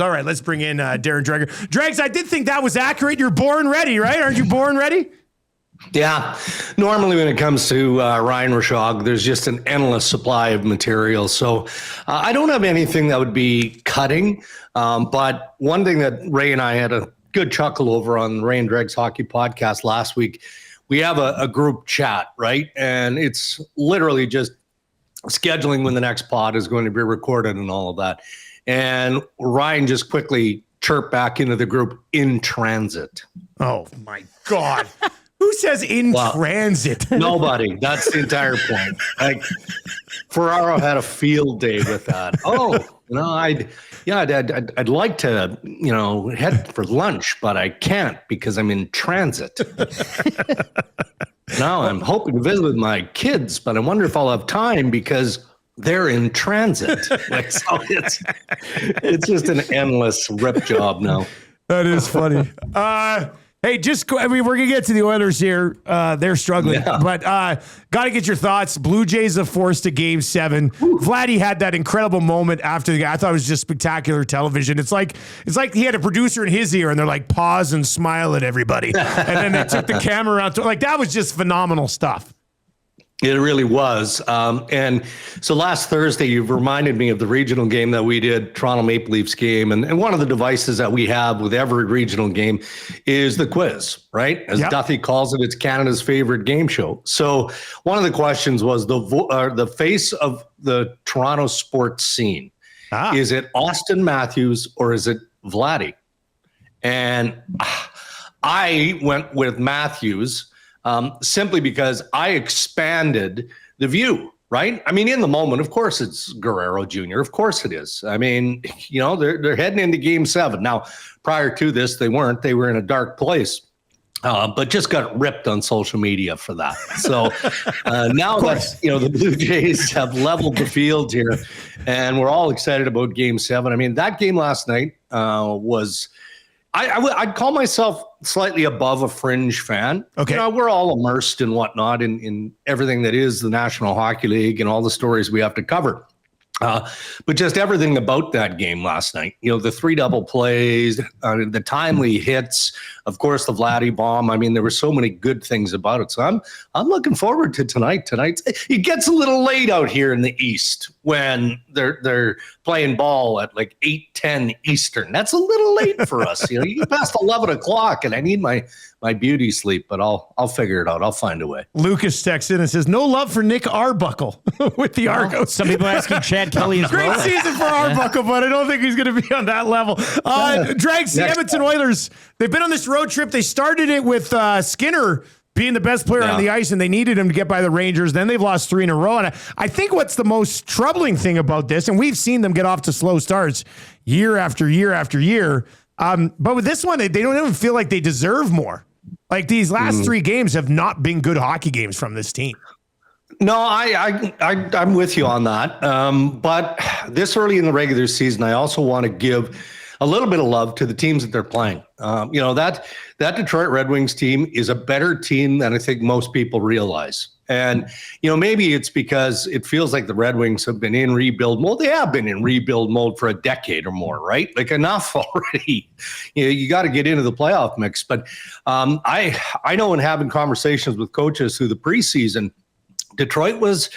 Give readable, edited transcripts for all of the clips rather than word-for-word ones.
All right, let's bring in Darren Dreger. Dregs, I did think that was accurate. You're born ready, right? Aren't you born ready? Yeah. Normally when it comes to Ryan Rishaug, there's just an endless supply of material. So I don't have anything that would be cutting. But one thing that Ray and I had a good chuckle over on Ray and Dregs Hockey Podcast last week, we have a group chat, right? And it's literally just scheduling when the next pod is going to be recorded and all of that. And Ryan just quickly chirped back into the group, in transit. Oh, my God. Who says in transit? Nobody. That's the entire point. Like, Ferraro had a field day with that. I'd like to, head for lunch, but I can't because I'm in transit. Now I'm hoping to visit with my kids, but I wonder if I'll have time because they're in transit. So it's just an endless rip job now. That is funny. Hey, we're going to get to the Oilers here. They're struggling, but got to get your thoughts. Blue Jays have forced a Game 7. Vladdy had that incredible moment after the game. I thought it was just spectacular television. It's like he had a producer in his ear, and they're like, pause and smile at everybody. And then they took the camera around. That was just phenomenal stuff. It really was. And so last Thursday, you've reminded me of the regional game that we did, Toronto Maple Leafs game. And one of the devices that we have with every regional game is the quiz, right? As Duthie calls it, it's Canada's favorite game show. So one of the questions was the face of the Toronto sports scene. Is it Austin Matthews or is it Vladdy? And I went with Matthews. Simply because I expanded the view, right? I mean, in the moment, of course, it's Guerrero Jr. Of course it is. I mean, they're heading into Game 7. Now, prior to this, they weren't. They were in a dark place, but just got ripped on social media for that. So now that, the Blue Jays have leveled the field here, and we're all excited about Game 7. I mean, that game last night was... I'd call myself slightly above a fringe fan. Okay. We're all immersed and whatnot in everything that is the National Hockey League and all the stories we have to cover. But just everything about that game last night, the 3 double plays, the timely hits, of course, the Vladdy bomb. I mean, there were so many good things about it. So I'm looking forward to tonight. It gets a little late out here in the East when they're playing ball at like 8:10 Eastern. That's a little late for us. You get past 11 o'clock and I need my beauty sleep, but I'll figure it out. I'll find a way. Lucas texts in and says, no love for Nick Arbuckle with the Argos. Some people asking Chad Kelly as well. Great season for Arbuckle, but I don't think he's going to be on that level. Dregs, the Edmonton Oilers, they've been on this road trip. They started it with Skinner being the best player on the ice, and they needed him to get by the Rangers. Then they've lost 3 in a row. And I think what's the most troubling thing about this, and we've seen them get off to slow starts year after year after year, but with this one, they don't even feel like they deserve more. Like these last 3 games have not been good hockey games from this team. No, I'm with you on that. But this early in the regular season, I also want to give a little bit of love to the teams that they're playing. That Detroit Red Wings team is a better team than I think most people realize. And, maybe it's because it feels like the Red Wings have been in rebuild mode. They have been in rebuild mode for a decade or more, right? Like enough already. You got to get into the playoff mix. But I know in having conversations with coaches through the preseason, Detroit was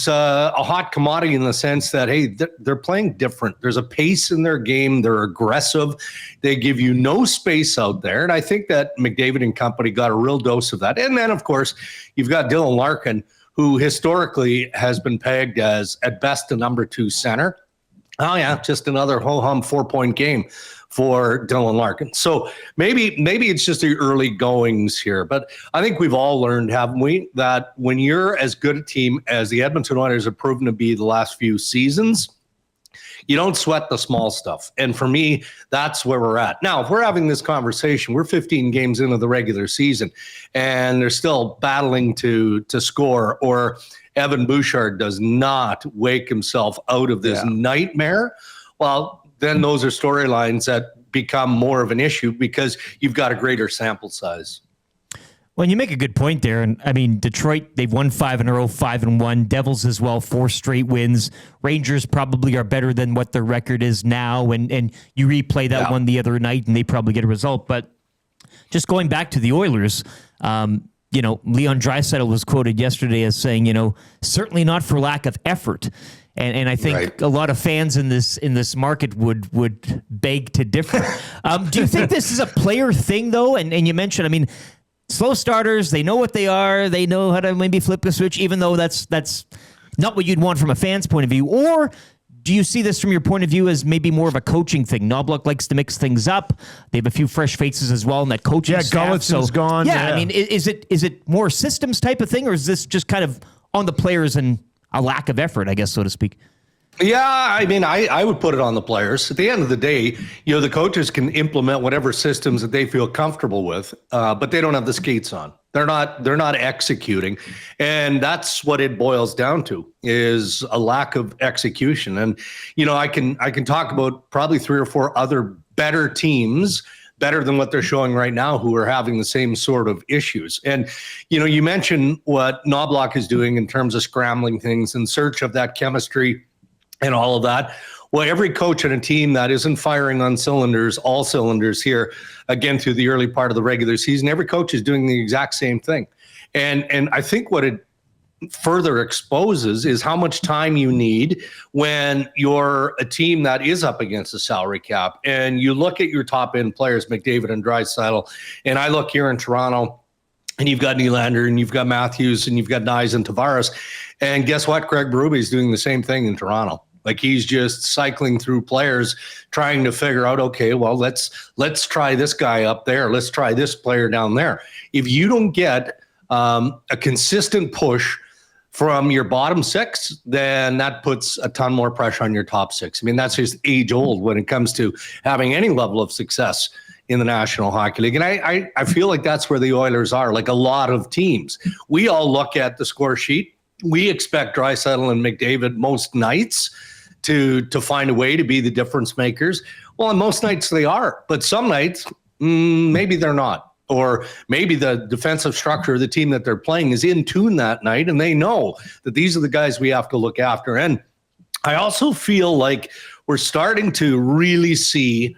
a hot commodity in the sense that, hey, they're playing different. There's a pace in their game. They're aggressive. They give you no space out there. And I think that McDavid and company got a real dose of that. And then, of course, you've got Dylan Larkin, who historically has been pegged as, at best, a number 2 center. Oh, yeah, just another ho-hum 4-point game for Dylan Larkin. So maybe it's just the early goings here. But I think we've all learned, haven't we, that when you're as good a team as the Edmonton Oilers have proven to be the last few seasons, you don't sweat the small stuff. And for me, that's where we're at. Now, if we're having this conversation, we're 15 games into the regular season, and they're still battling to score, or Evan Bouchard does not wake himself out of this nightmare. Well, then those are storylines that become more of an issue because you've got a greater sample size. Well, you make a good point there. And I mean, Detroit, they've won 5 in a row, 5-1. Devils as well, 4 straight wins. Rangers probably are better than what their record is now. And you replay that one the other night and they probably get a result. But just going back to the Oilers, Leon Draisaitl was quoted yesterday as saying, certainly not for lack of effort. And I think a lot of fans in this market would beg to differ. Do you think this is a player thing, though? And you mentioned, I mean, slow starters, they know what they are. They know how to maybe flip a switch, even though that's not what you'd want from a fan's point of view. Or do you see this from your point of view as maybe more of a coaching thing? Knoblauch likes to mix things up. They have a few fresh faces as well in that coaching staff. Gullickson's gone. Yeah, I mean, is it more systems type of thing, or is this just kind of on the players and a lack of effort, I guess, so to speak? Yeah, I mean, I would put it on the players. At the end of the day, the coaches can implement whatever systems that they feel comfortable with, but they don't have the skates on. They're not executing, and that's what it boils down to, is a lack of execution. And I can talk about probably 3 or 4 other better teams, better than what they're showing right now, who are having the same sort of issues. And, you mentioned what Knoblauch is doing in terms of scrambling things in search of that chemistry and all of that. Well, every coach on a team that isn't firing on all cylinders here, again, through the early part of the regular season, every coach is doing the exact same thing. And I think what it further exposes is how much time you need when you're a team that is up against the salary cap. And you look at your top end players, McDavid and Draisaitl, and I look here in Toronto, and you've got Nylander, and you've got Matthews, and you've got Nyes and Tavares. And guess what? Craig Berube is doing the same thing in Toronto. Like, he's just cycling through players, trying to figure out, okay, well, let's try this guy up there. Let's try this player down there. If you don't get a consistent push from your bottom 6, then that puts a ton more pressure on your top 6. I mean, that's just age old when it comes to having any level of success in the National Hockey League. And I feel like that's where the Oilers are, like a lot of teams. We all look at the score sheet. We expect Draisaitl and McDavid most nights to find a way to be the difference makers. Well, on most nights they are, but some nights, maybe they're not. Or maybe the defensive structure of the team that they're playing is in tune that night, and they know that these are the guys we have to look after. And I also feel like we're starting to really see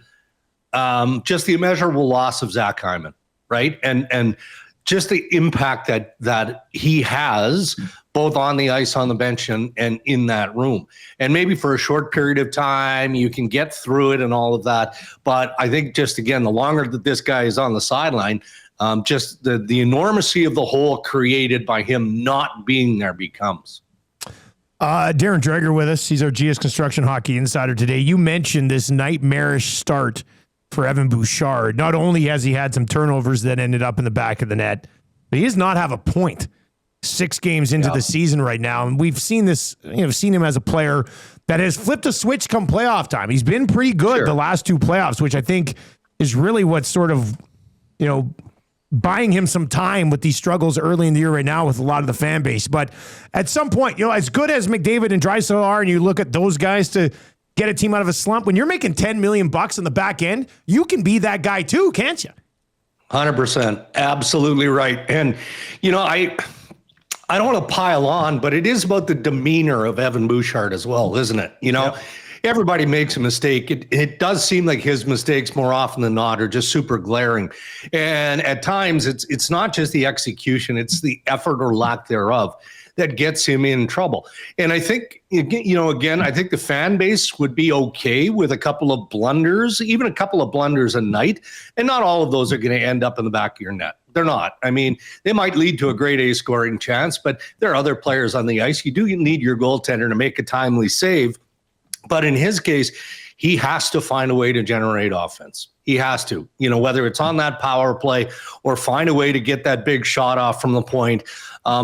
just the immeasurable loss of Zach Hyman, right? And just the impact that he has both on the ice, on the bench, and in that room. And maybe for a short period of time, you can get through it and all of that. But I think just, again, the longer that this guy is on the sideline, just the enormity of the hole created by him not being there becomes. Darren Dreger with us. He's our GS Construction Hockey Insider today. You mentioned this nightmarish start for Evan Bouchard. Not only has he had some turnovers that ended up in the back of the net, but he does not have a point 6 games into the season right now. And we've seen this, seen him as a player that has flipped a switch come playoff time. He's been pretty good the last 2 playoffs, which I think is really what's sort of, buying him some time with these struggles early in the year right now with a lot of the fan base. But at some point, as good as McDavid and Draisaitl are, and you look at those guys to get a team out of a slump, when you're making $10 million in the back end, you can be that guy too, can't you? 100%. Absolutely right. And, I don't want to pile on, but it is about the demeanor of Evan Bouchard as well, isn't it? Everybody makes a mistake. It does seem like his mistakes more often than not are just super glaring. And at times it's not just the execution, it's the effort or lack thereof that gets him in trouble. And I think, again, I think the fan base would be okay with a couple of blunders, even a couple of blunders a night. And not all of those are going to end up in the back of your net. They're not. I mean, they might lead to a grade A scoring chance, but there are other players on the ice. You do need your goaltender to make a timely save. But in his case, he has to find a way to generate offense. He has to, whether it's on that power play or find a way to get that big shot off from the point.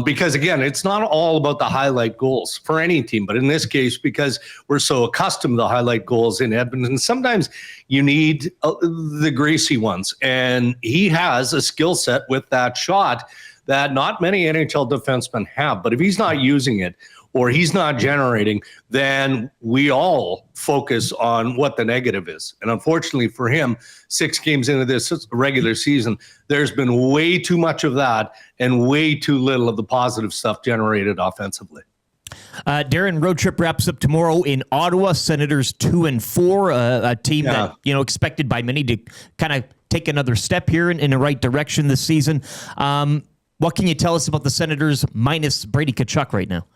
Because, again, it's not all about the highlight goals for any team. But in this case, because we're so accustomed to the highlight goals in Edmonton, sometimes you need the greasy ones. And he has a skill set with that shot that not many NHL defensemen have. But if he's not using it, or he's not generating, then we all focus on what the negative is. And unfortunately for him, 6 games into this regular season, there's been way too much of that and way too little of the positive stuff generated offensively. Darren, road trip wraps up tomorrow in Ottawa. Senators 2-4, a team that expected by many to kind of take another step here in the right direction this season. What can you tell us about the Senators minus Brady Tkachuk right now?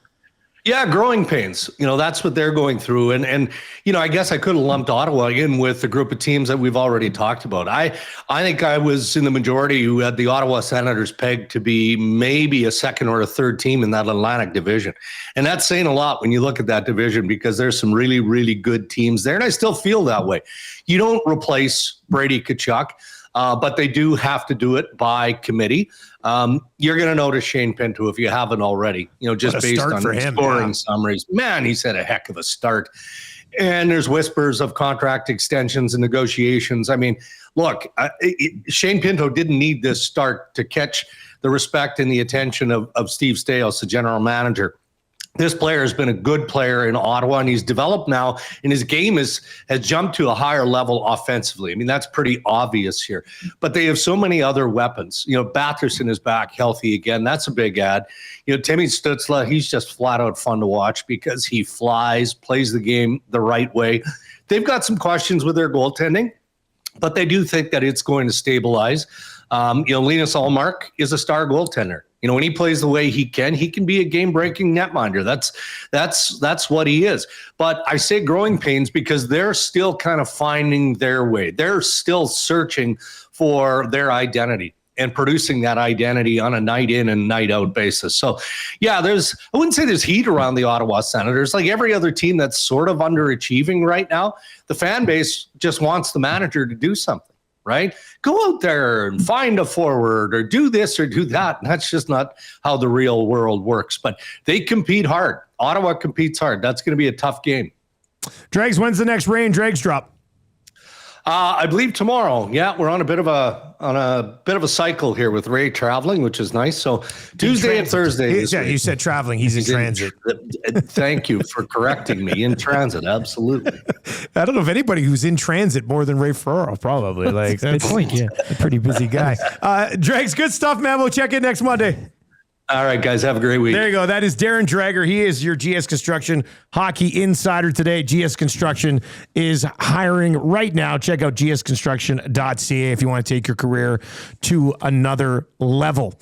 Yeah, growing pains. That's what they're going through. And I guess I could have lumped Ottawa in with the group of teams that we've already talked about. I think I was in the majority who had the Ottawa Senators pegged to be maybe a second or a third team in that Atlantic division. And that's saying a lot when you look at that division, because there's some really, really good teams there. And I still feel that way. You don't replace Brady Tkachuk. But they do have to do it by committee. You're going to notice Shane Pinto if you haven't already, just based on scoring summaries. Man, he's had a heck of a start. And there's whispers of contract extensions and negotiations. I mean, look, Shane Pinto didn't need this start to catch the respect and the attention of Steve Staios, the general manager. This player has been a good player in Ottawa, and he's developed now, and his game has jumped to a higher level offensively. I mean, that's pretty obvious here. But they have so many other weapons. Batherson is back healthy again. That's a big add. Timmy Stützle, he's just flat out fun to watch because he flies, plays the game the right way. They've got some questions with their goaltending, but they do think that it's going to stabilize. Linus Ullmark is a star goaltender. When he plays the way he can be a game-breaking netminder. That's what he is. But I say growing pains because they're still kind of finding their way. They're still searching for their identity and producing that identity on a night in and night out basis. So, yeah, I wouldn't say there's heat around the Ottawa Senators. Like every other team that's sort of underachieving right now, the fan base just wants the manager to do something. Right? Go out there and find a forward or do this or do that. And that's just not how the real world works. But they compete hard. Ottawa competes hard. That's going to be a tough game. Dregs, when's the next Ray Dregs drop? I believe tomorrow. Yeah, we're on a bit of a cycle here with Ray traveling, which is nice. So Tuesday and Thursday. Yeah, you said traveling. He's in transit. Thank you for correcting me. In transit, absolutely. I don't know if anybody who's in transit more than Ray Ferraro, probably. Like good point. Yeah, a pretty busy guy. Dregs, good stuff, man. We'll check in next Monday. All right, guys, have a great week. There you go. That is Darren Dreger. He is your GS Construction hockey insider today. GS Construction is hiring right now. Check out gsconstruction.ca if you want to take your career to another level.